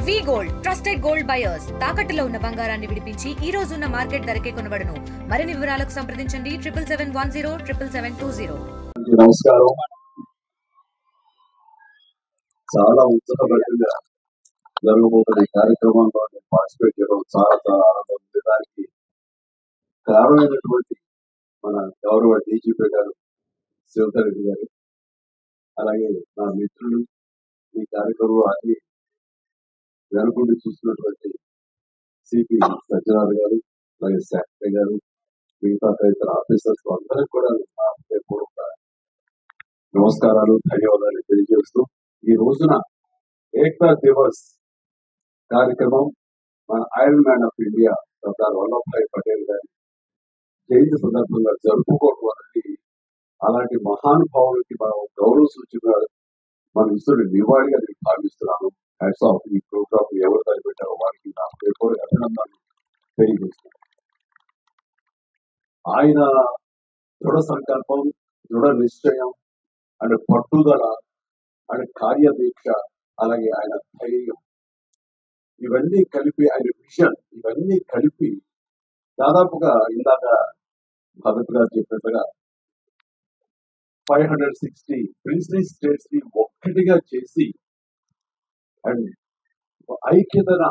వి gold trusted gold buyers తాకట్టులో ఉన్న బంగారాన్ని విడిపించి ఈ రోజు ఉన్న మార్కెట్ ధరకే కొనబడును. మరిన్ని వివరాలకు సంప్రదించండి 7710 నమస్కారం. చాలా ఉత్సాహభరితంగా జరగబోతున్న ఈ కార్యక్రమంలో నేను పార్టిసిపేట్ చేయడం చాలా ఆనందం ఉంది. దానికి కారణమైనటువంటి మన గౌరవ డీజీపీ గారు శివధర్ రెడ్డి గారు, అలాగే నా మిత్రులు, ఈ కార్యక్రమం అన్ని వెనుకుండి చూస్తున్నటువంటి సిపి సత్యనారాయణ గారు, అలాగే సెక్రటరీ గారు, మిగతా తదితర ఆఫీసర్స్ అందరికీ కూడా నా హృదయపూర్వక నమస్కారాలు, ధన్యవాదాలు తెలియజేస్తూ ఈ రోజున ఏక్తా దివస్ కార్యక్రమం మన iron man of India Sardar Vallabhbhai Patel గారి జయంతి సందర్భంగా జరుపుకోవడం అనేది అలాంటి మహానుభావులకి మనం గౌరవ సూచనగా మన ఇస్తున్న నివాళిగా నేను భావిస్తున్నాను. Hats off. ఈ ప్రోగ్రామ్ ఎవరు తలపెట్టారో వారికి నా హృదయపూర్వక అభినందనలు తెలియజేస్తున్నాను. ఆయన దృఢ సంకల్పం, దృఢ నిశ్చయం అండ్ పట్టుదల అండ్ కార్యదీక్ష, అలాగే ఆయన ధైర్యం, ఇవన్నీ కలిపి ఆయన విజన్, ఇవన్నీ కలిపి దాదాపుగా ఇందాక భగత్ గారు చెప్పినట్టుగా 560 ప్రిన్స్లీ స్టేట్స్ ని ఒక్కటిగా చేసి అండ్ ఐక్యతన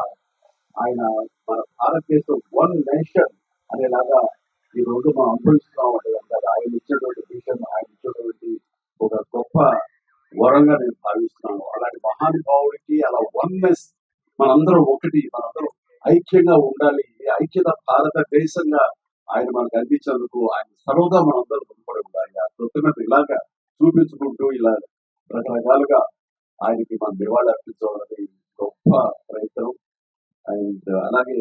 ఆయన మన భారతదేశం వన్ నేషన్ అనేలాగా ఈ రోజు మనం అనుభవిస్తున్నాం అంటే ఆయన ఇచ్చినటువంటి విజన్, ఆయన ఇచ్చినటువంటి ఒక గొప్ప వరంగా నేను భావిస్తున్నాను. అలాంటి మహానుభావుడికి అలా వన్నెస్, మనందరం ఒకటి, మనందరం ఐక్యంగా ఉండాలి. ఈ ఐక్యత భారతదేశంగా ఆయన మనకు అందించేందుకు ఆయన సర్వదా మనందరం రుణపడి ఉండాలి. ఆ కృతజ్ఞత ఇలాగా చూపించుకుంటూ ఇలా రకరకాలుగా ఆయనకి మనం నివాళి అర్పించడం అనేది గొప్ప ప్రయత్నం. అండ్ అలాగే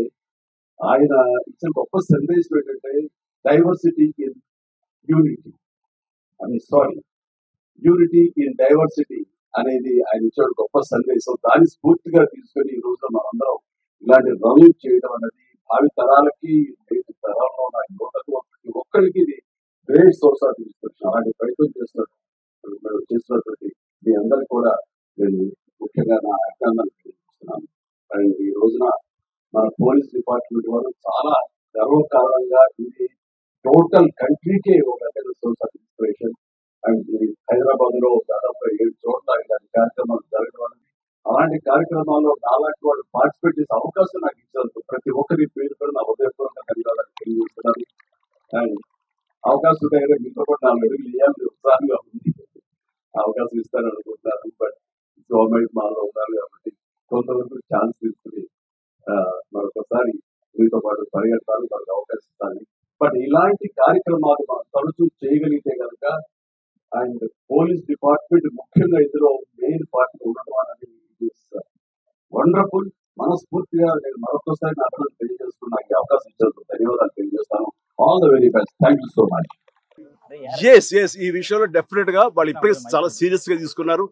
ఆయన ఇచ్చిన గొప్ప సందేశం ఏంటంటే diversity in unity unity in diversity అనేది ఆయన ఇచ్చిన గొప్ప సందేశం. దాన్ని స్ఫూర్తిగా తీసుకొని ఈ రోజున మనందరం ఇలాంటి రన్నింగ్ చేయడం అనేది భావి తరాలకి, నేటి తరాల్లో ఉన్న యువతకు ప్రతి ఒక్కరికి ఇది గ్రేట్ సోర్స్ ఆఫ్ ఇన్స్పిరేషన్. అలాంటి ప్రయత్నం చేస్తున్నటువంటి మీ అందరికి కూడా నేను ముఖ్యంగా నా అభినందనలు తెలియజేస్తున్నాను. అండ్ ఈ రోజున మన పోలీస్ డిపార్ట్మెంట్ వాళ్ళు చాలా గర్వకారణంగా ఇది టోటల్ కంట్రీకే ఒక రకమైన source of inspiration. And Hyderabad లో దాదాపు 7 చోట్ల ఇలాంటి కార్యక్రమాలు జరగడం అనేది, అలాంటి కార్యక్రమాల్లో నాలాంటి వాళ్ళు పార్టిసిపేట్ చేసే అవకాశం నాకు ఇచ్చినందుకు ప్రతి ఒక్కరి పేరు కూడా నా హృదయపూర్వక ధన్యవాదాలు తెలియజేస్తున్నాను. అండ్ అవకాశం దగ్గర మీతో కూడా 4 అడుగులు వేయాలని ఉత్సాహంగా ఉంది. అవకాశం ఇస్తారని అనుకుంటున్నాను. బట్ గవర్నమెంట్ మాలో ఉన్నారు కాబట్టి కొంతవరకు ఛాన్స్ తీసుకుని మరొకసారి మీతో పాటు పరిగెత్తాలి, మనకు అవకాశం ఇస్తాను. బట్ ఇలాంటి కార్యక్రమాలు మనం తరచూ చేయగలిగితే కనుక అండ్ పోలీస్ డిపార్ట్మెంట్ ముఖ్యంగా ఇందులో మెయిన్ పార్టీ ఉండడం అనేది వండర్ఫుల్. మనస్ఫూర్తిగా నేను మరొకసారి నా అభినందనలు తెలియజేస్తున్నా. ఈ అవకాశం ఇచ్చినందుకు ధన్యవాదాలు తెలియజేస్తాను. All the very best. Thank you so much. Yes ఈ విషయంలో డెఫినెట్ గా వాళ్ళు ఇప్పటికే చాలా సీరియస్ గా తీసుకున్నారు.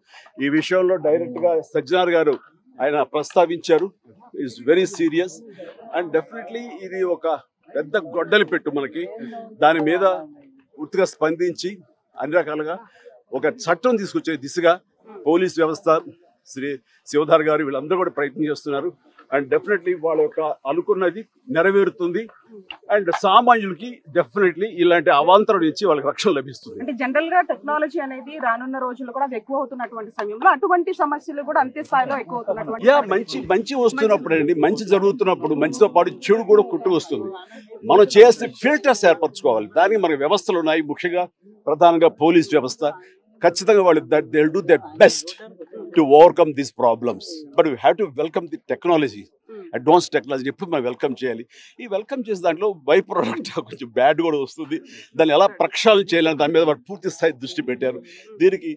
ఈ విషయంలో డైరెక్ట్ గా సజ్జనార్ గారు ఆయన ప్రస్తావించారు. It's very serious and definitely ఇది ఒక పెద్ద గొడ్డలి పెట్టు మనకి. దాని మీద పూర్తిగా స్పందించి అన్ని రకాలుగా ఒక చట్టం తీసుకొచ్చే దిశగా పోలీస్ వ్యవస్థ, శ్రీ శివధర్ గారు వీళ్ళందరూ కూడా ప్రయత్నం చేస్తున్నారు. అండ్ డెఫినెట్లీ వాళ్ళ యొక్క అనుకున్నది నెరవేరుతుంది. అండ్ సామాన్యులకి డెఫినెట్లీ ఇలాంటి అవాంతరం నుంచి వాళ్ళకి రక్షణ లభిస్తుంది. అంటే జనరల్ గా టెక్నాలజీ అనేది రానున్న రోజుల్లో కూడా ఎక్కువ అవుతున్నటువంటి సమయంలో అటువంటి సమస్యలు కూడా అంతే స్థాయిలో ఎక్కువ అవుతున్నటువంటి మంచి వస్తున్నప్పుడు అండి, మంచి జరుగుతున్నప్పుడు మంచితో పాటు చెడు కూడా కుట్టు వస్తుంది. మనం చేసే ఫిల్టర్స్ ఏర్పరచుకోవాలి. దానికి మన వ్యవస్థలు ఉన్నాయి. ముఖ్యంగా ప్రధానంగా పోలీస్ వ్యవస్థ ఖచ్చితంగా వాళ్ళు they will do there best to overcome these problems. But we have to welcome the technology, advance technology ఎప్పుడు మనం వెల్కమ్ చేయాలి. ఈ వెల్కమ్ చేసే దాంట్లో బై ప్రోడక్ట్ కొంచెం బ్యాడ్ కూడా వస్తుంది. దాన్ని ఎలా ప్రక్షాళన చేయాలని దాని మీద వాళ్ళు పూర్తి స్థాయి దృష్టి పెట్టారు. దీనికి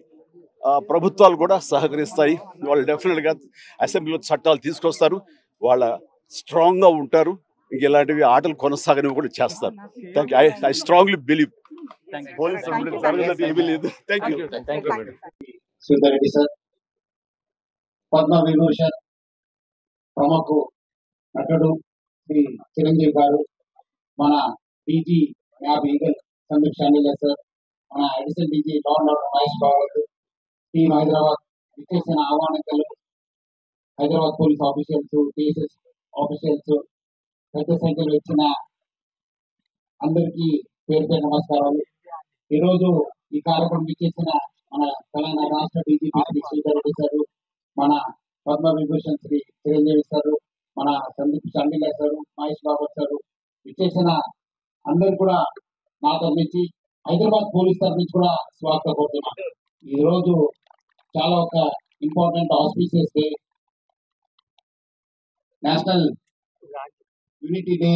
ప్రభుత్వాలు కూడా సహకరిస్తాయి. వాళ్ళు డెఫినెట్గా అసెంబ్లీలో చట్టాలు తీసుకొస్తారు. వాళ్ళ స్ట్రాంగ్గా ఉంటారు. ఇంక ఇలాంటివి ఆటలు కొనసాగనివి కూడా చేస్తారు. Thank you. I strongly believe Sundareddy sir, Padma Vibhushan ప్రముఖ నటుడు శ్రీ చిరంజీవి గారు, మన డీజీ మ్యాబ్ ఈగల్ సందీప్ షాండిల్య సార్, మన additional DG law and order Mahesh Babu, team Hyderabad విచ్చేసిన ఆహ్వానితులు, Hyderabad police officials, TSS officials, పెద్ద సంఖ్యలో ఇచ్చిన అందరికీ పేరు పేరు నమస్కారాలు. ఈరోజు ఈ కార్యక్రమం ఇచ్చేసిన మన తెలంగాణ రాష్ట్ర డీజీపీ శ్రీ శ్రీధర్ రెడ్డి సారు, మన పద్మ విభూషణ్ శ్రీ చిరంజీవి సారు, మన సందీప్ షండిల సారు, మహేష్ బాబు సారు ఇచ్చేసిన అందరు కూడా నా తరఫు నుంచి, హైదరాబాద్ పోలీస్ తరఫు నుంచి కూడా స్వాగతం కోరుతున్నాను. ఈ రోజు చాలా ఒక important auspicious day, national unity day,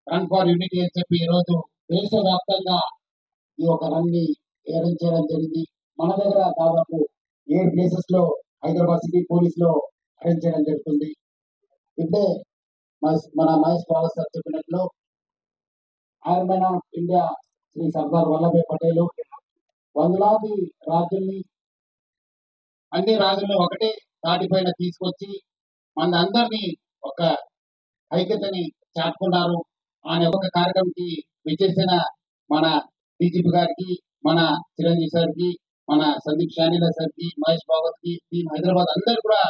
run for unity అని చెప్పి ఈరోజు దేశవ్యాప్తంగా ఈ ఒక రన్ ని అరేంజ్ చేయడం జరిగింది. మన దగ్గర దాదాపు 7 ప్లేసెస్ లో హైదరాబాద్ సిటీ పోలీస్ లో అరేంజ్ చేయడం జరుగుతుంది. ఇప్పుడే మన మహేష్ బాబు సార్ చెప్పినట్లు iron man of India Shri Sardar Vallabhbhai Patel వందలాది రాజుల్ని, అన్ని రాజులను ఒకటే తాటిపైన తీసుకొచ్చి మన అందరినీ ఒక ఐక్యతని చాటుకున్నారు అనే ఒక కార్యక్రమంకి విచ్చేసిన మన డీజీపీ గారికి, మన చిరంజీవి సార్కి, మన సందీప్ షానీల సార్కి, మహేష్ బాబత్ కి, టీమ్ హైదరాబాద్ అందరు కూడా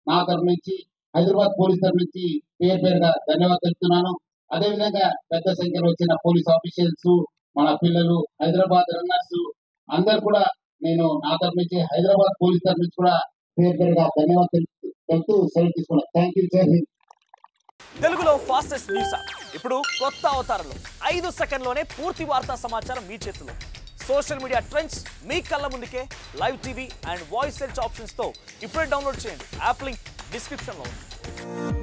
నా తరఫు నుంచి, హైదరాబాద్ పోలీస్ తరఫు నుంచి పేరు పేరుగా ధన్యవాదాలు తెలుపుతున్నాను. అదేవిధంగా పెద్ద సంఖ్యలో వచ్చిన పోలీస్ ఆఫీషియల్స్, మన పిల్లలు, హైదరాబాద్ రన్నర్స్ అందరు కూడా నేను నా తరఫు నుంచి, హైదరాబాద్ పోలీస్ తరఫు నుంచి కూడా పేరు పేరుగా ధన్యవాదాలు తెలుపుతూ సెలవు తీసుకున్నాను. Thank you. జై హింద్. తెలుగులో ఫాస్టెస్ట్ న్యూస్ యాప్ ఇప్పుడు కొత్త అవతారంలో 5 సెకండ్లోనే పూర్తి వార్తా సమాచారం మీ చేతిలో. సోషల్ మీడియా ట్రెండ్స్ మీ కళ్ళ ముందుకే live TV and voice search ఆప్షన్స్తో ఇప్పుడే డౌన్లోడ్ చేయండి. యాప్ లింక్ డిస్క్రిప్షన్లో ఉంది.